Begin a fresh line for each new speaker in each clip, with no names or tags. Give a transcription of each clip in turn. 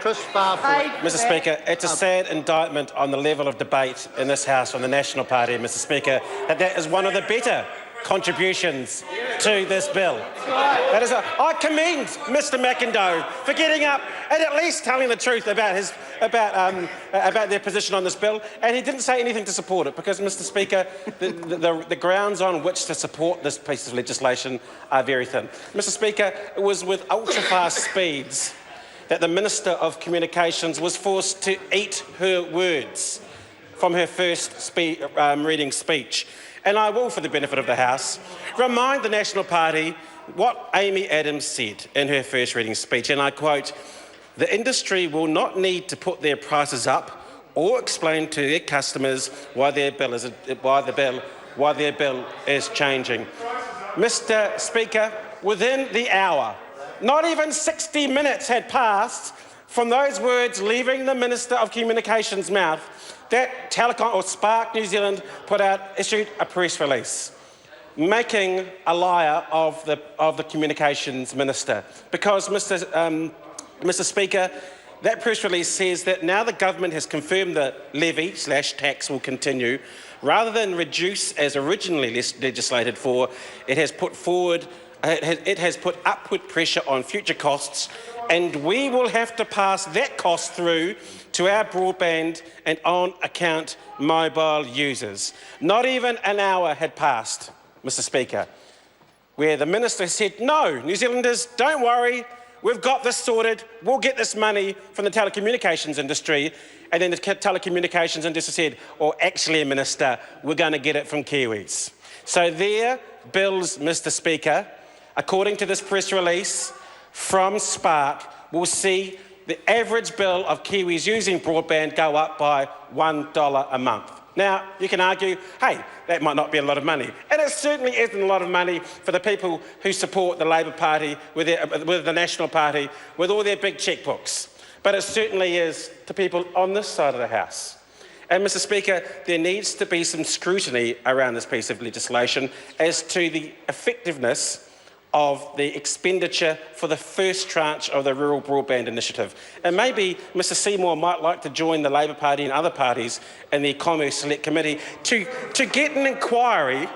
Chris Farford.
Mr Speaker, it's a sad indictment on the level of debate in this House on the National Party, Mr Speaker, that is one of the better contributions to this bill. I commend Mr McIndoe for getting up and at least telling the truth about their position on this bill, and he didn't say anything to support it because, Mr Speaker, the grounds on which to support this piece of legislation are very thin. Mr Speaker, it was with ultra-fast speeds that the Minister of Communications was forced to eat her words from her first reading speech. And I will, for the benefit of the House, remind the National Party what Amy Adams said in her first reading speech, and I quote, "The industry will not need to put their prices up or explain to their customers why their bill is changing." Mr Speaker, within the hour, not even 60 minutes had passed from those words leaving the Minister of Communications' mouth that Spark New Zealand issued a press release, making a liar of the Communications Minister. Because, Mr Speaker, that press release says that now the government has confirmed the levy/tax will continue. Rather than reduce as originally legislated for, it has put upward pressure on future costs, and we will have to pass that cost through to our broadband and on-account mobile users. Not even an hour had passed, Mr Speaker, where the Minister said, "No, New Zealanders, don't worry, we've got this sorted, we'll get this money from the telecommunications industry," and then the telecommunications industry said, "Oh, actually, Minister, we're going to get it from Kiwis." So their bills, Mr Speaker, according to this press release from Spark, will see the average bill of Kiwis using broadband go up by $1 a month. Now, you can argue, hey, that might not be a lot of money. And it certainly isn't a lot of money for the people who support the Labour Party with the National Party, with all their big checkbooks. But it certainly is to people on this side of the House. And, Mr Speaker, there needs to be some scrutiny around this piece of legislation as to the effectiveness of the expenditure for the first tranche of the Rural Broadband Initiative. And maybe Mr Seymour might like to join the Labour Party and other parties in the Commerce Select Committee to get an inquiry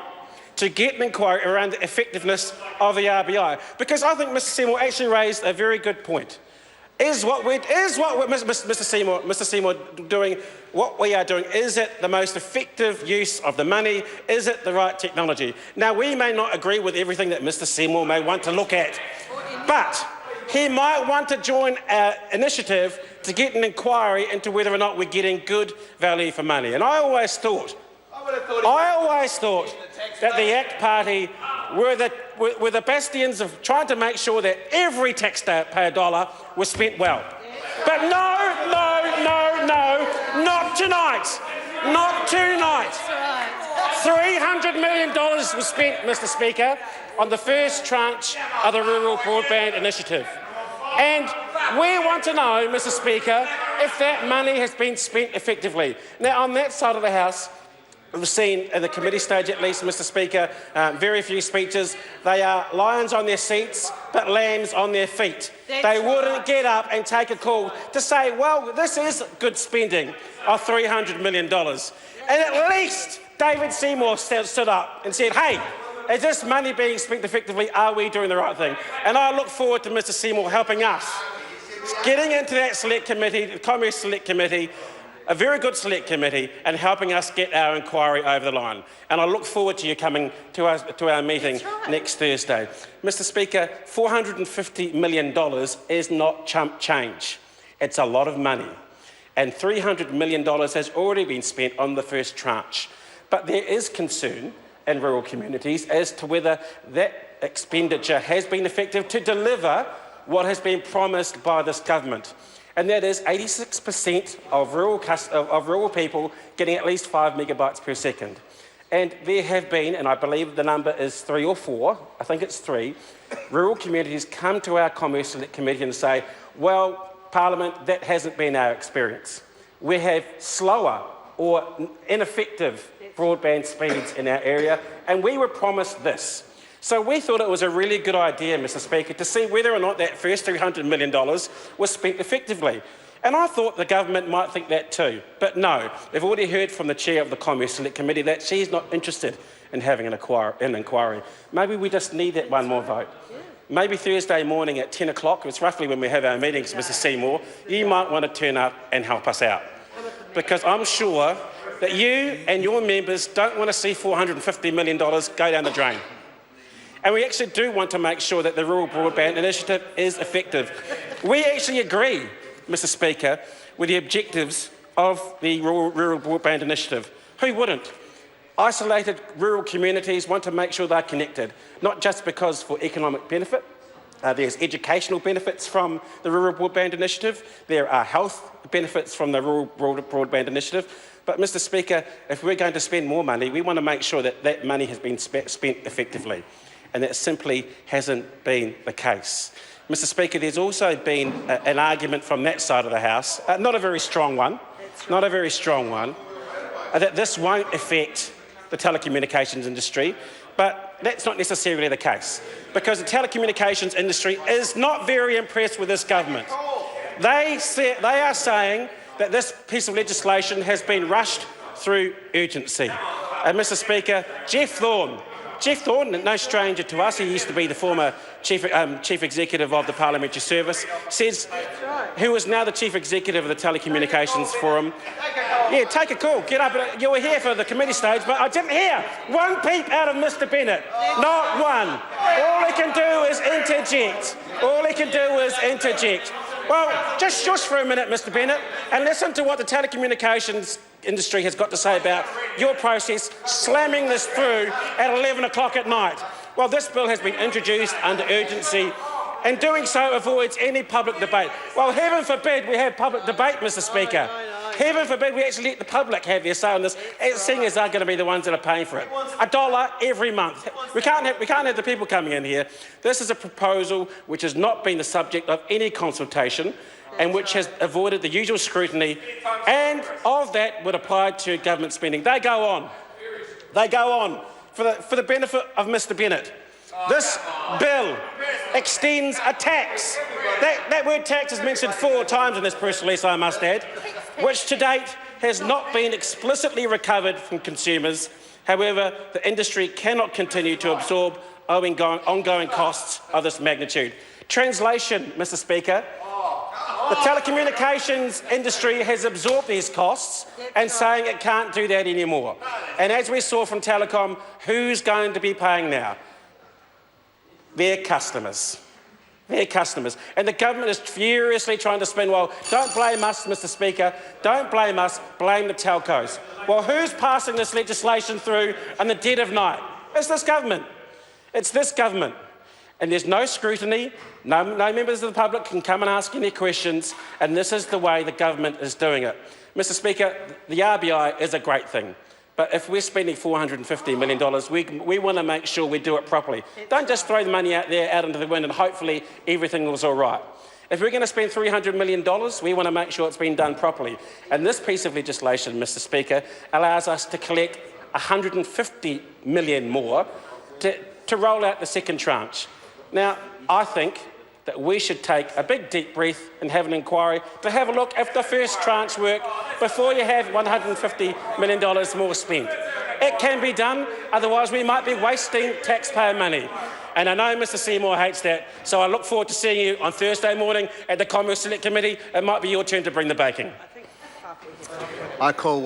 around the effectiveness of the RBI. Because I think Mr Seymour actually raised a very good point. Is what Mr Seymour doing, what we are doing, is it the most effective use of the money? Is it the right technology? Now, we may not agree with everything that Mr Seymour may want to look at, but he might want to join our initiative to get an inquiry into whether or not we're getting good value for money. And I always thought that the ACT Party were the bastions of trying to make sure that every taxpayer dollar was spent well. But no, not tonight. Not tonight. $300 million was spent, Mr Speaker, on the first tranche of the Rural Broadband Initiative. And we want to know, Mr Speaker, if that money has been spent effectively. Now, on that side of the House, we've seen, at the committee stage at least, Mr Speaker, very few speeches. They are lions on their seats, but lambs on their feet. They wouldn't get up and take a call to say, well, this is good spending of $300 million. And at least David Seymour stood up and said, hey, is this money being spent effectively? Are we doing the right thing? And I look forward to Mr Seymour helping us, getting into that select committee, the Commerce Select Committee, a very good select committee, and helping us get our inquiry over the line. And I look forward to you coming to our meeting next Thursday. Mr Speaker, $450 million is not chump change. It's a lot of money. And $300 million has already been spent on the first tranche. But there is concern in rural communities as to whether that expenditure has been effective to deliver what has been promised by this government. And that is 86% of rural people getting at least 5 megabytes per second. And there have been, and I believe the number is 3 or 4, I think it's 3, rural communities come to our Commerce Select Committee and say, well, Parliament, that hasn't been our experience. We have slower or ineffective broadband speeds in our area, and we were promised this, So we thought it was a really good idea, Mr Speaker, to see whether or not that first $300 million was spent effectively. And I thought the government might think that too. But no, we've already heard from the chair of the Commerce Select Committee that she's not interested in having an inquiry. Maybe we just need that one more vote. Maybe Thursday morning at 10 o'clock, it's roughly when we have our meetings, Mr Seymour, you might want to turn up and help us out. Because I'm sure that you and your members don't want to see $450 million go down the drain. And we actually do want to make sure that the Rural Broadband Initiative is effective. We actually agree, Mr Speaker, with the objectives of the Rural Broadband Initiative. Who wouldn't? Isolated rural communities want to make sure they're connected, not just because for economic benefit. There's educational benefits from the Rural Broadband Initiative. There are health benefits from the Rural Broadband Initiative. But, Mr Speaker, if we're going to spend more money, we want to make sure that that money has been spent effectively. And that simply hasn't been the case. Mr Speaker, there's also been an argument from that side of the House, not a very strong one, that this won't affect the telecommunications industry, but that's not necessarily the case, because the telecommunications industry is not very impressed with this government. They are saying that this piece of legislation has been rushed through urgency. And Mr Speaker, Jeff Thorne, no stranger to us, he used to be the former chief executive of the Parliamentary Service, who is now the chief executive of the Telecommunications Forum. Yeah, take a call, get up. You were here for the committee stage, but I didn't hear one peep out of Mr Bennett. Not one. All he can do is interject. Well, just shush for a minute, Mr Bennett, and listen to what the telecommunications industry has got to say about your process slamming this through at 11 o'clock at night. Well, this bill has been introduced under urgency, and doing so avoids any public debate. Well, heaven forbid we have public debate, Mr Speaker. Heaven forbid we actually let the public have their say on this, seeing as they're going to be the ones that are paying for it. $1 every month. We can't have the people coming in here. This is a proposal which has not been the subject of any consultation and which has avoided the usual scrutiny, and of that would apply to government spending. They go on for the benefit of Mr Bennett. This bill extends a tax. That word tax is mentioned 4 times in this press release, I must add, which to date has not been explicitly recovered from consumers. However, the industry cannot continue to absorb ongoing costs of this magnitude. Translation, Mr Speaker, the telecommunications industry has absorbed these costs and saying it can't do that anymore. And as we saw from Telecom, who's going to be paying now? Their customers. And the government is furiously trying to spin, well, don't blame us, Mr Speaker, don't blame us, blame the telcos. Well, who's passing this legislation through in the dead of night? It's this government. And there's no scrutiny, no members of the public can come and ask any questions, and this is the way the government is doing it. Mr Speaker, the RBI is a great thing, but if we're spending $450 million, we want to make sure we do it properly. Don't just throw the money out into the wind and hopefully everything was all right. If we're going to spend $300 million, we want to make sure it's been done properly. And this piece of legislation, Mr Speaker, allows us to collect $150 million more to roll out the second tranche. Now, I think that we should take a big deep breath and have an inquiry to have a look if the first tranche worked before you have $150 million more spent. It can be done, otherwise we might be wasting taxpayer money. And I know Mr Seymour hates that, so I look forward to seeing you on Thursday morning at the Commerce Select Committee. It might be your turn to bring the bacon.
I call